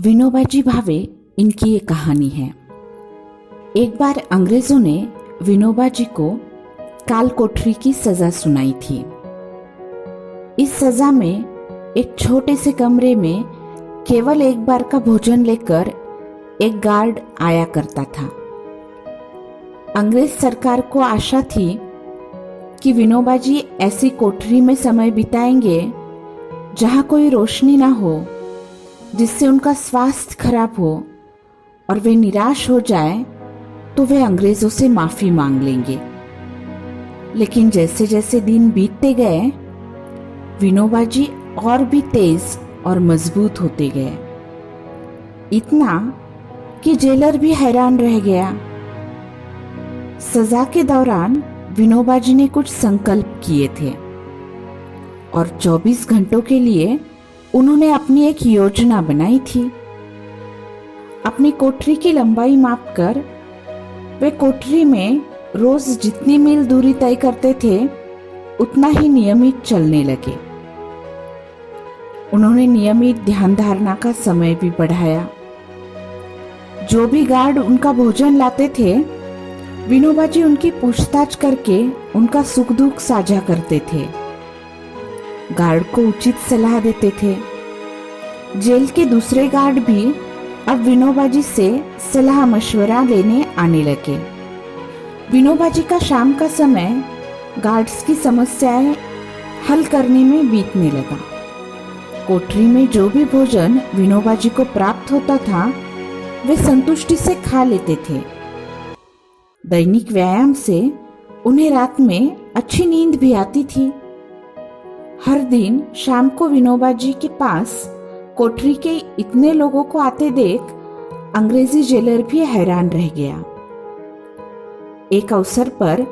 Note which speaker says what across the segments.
Speaker 1: विनोबाजी भावे इनकी ये कहानी है। एक बार अंग्रेजों ने विनोबाजी को काल कोठरी की सजा सुनाई थी। इस सजा में एक छोटे से कमरे में केवल एक बार का भोजन लेकर एक गार्ड आया करता था। अंग्रेज सरकार को आशा थी कि विनोबाजी ऐसी कोठरी में समय बिताएंगे जहां कोई रोशनी ना हो, जिससे उनका स्वास्थ्य खराब हो और वे निराश हो जाए तो वे अंग्रेजों से माफी मांग लेंगे। लेकिन जैसे जैसे दिन बीतते गए विनोबाजी और भी तेज और मजबूत होते गए, इतना कि जेलर भी हैरान रह गया। सजा के दौरान विनोबाजी ने कुछ संकल्प किए थे और 24 घंटों के लिए उन्होंने अपनी एक योजना बनाई थी। अपनी कोठरी की लंबाई मापकर वे कोठरी में रोज जितनी मील दूरी तय करते थे उतना ही नियमित चलने लगे। उन्होंने नियमित ध्यान धारणा का समय भी बढ़ाया। जो भी गार्ड उनका भोजन लाते थे विनोबाजी उनकी पूछताछ करके उनका सुख दुख साझा करते थे, गार्ड को उचित सलाह देते थे। जेल के दूसरे गार्ड भी अब विनोबाजी से सलाह मशवरा लेने आने लगे। विनोबाजी का शाम का समय गार्ड्स की समस्याएं हल करने में बीतने लगा। कोठरी में जो भी भोजन विनोबाजी को प्राप्त होता था वे संतुष्टि से खा लेते थे। दैनिक व्यायाम से उन्हें रात में अच्छी नींद भी आती थी। हर दिन शाम को विनोबाजी के पास कोठरी के इतने लोगों को आते देख अंग्रेजी जेलर भी हैरान रह गया। एक अवसर पर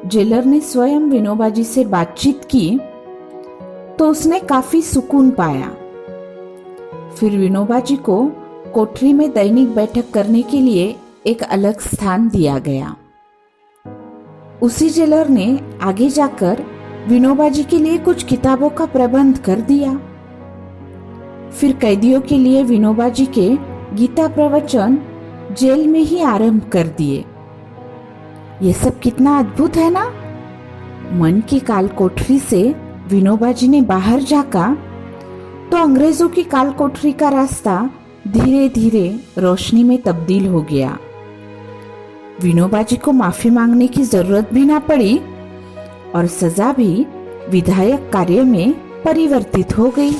Speaker 1: जेलर ने स्वयं विनोबाजी से बातचीत की तो उसने काफी सुकून पाया। फिर विनोबाजी को कोठरी में दैनिक बैठक करने के लिए एक अलग स्थान दिया गया। उसी जेलर ने आगे जाकर विनोबाजी के लिए कुछ किताबों का प्रबंध कर दिया। फिर कैदियों के लिए विनोबाजी के गीता प्रवचन जेल में ही आरंभ कर दिए। ये सब कितना अद्भुत है ना। मन की काल कोठरी से विनोबाजी ने बाहर झांका तो अंग्रेजों की काल कोठरी का रास्ता धीरे धीरे रोशनी में तब्दील हो गया। विनोबाजी को माफी मांगने की जरूरत भी ना पड़ी और सजा भी विधायक कार्य में परिवर्तित हो गई।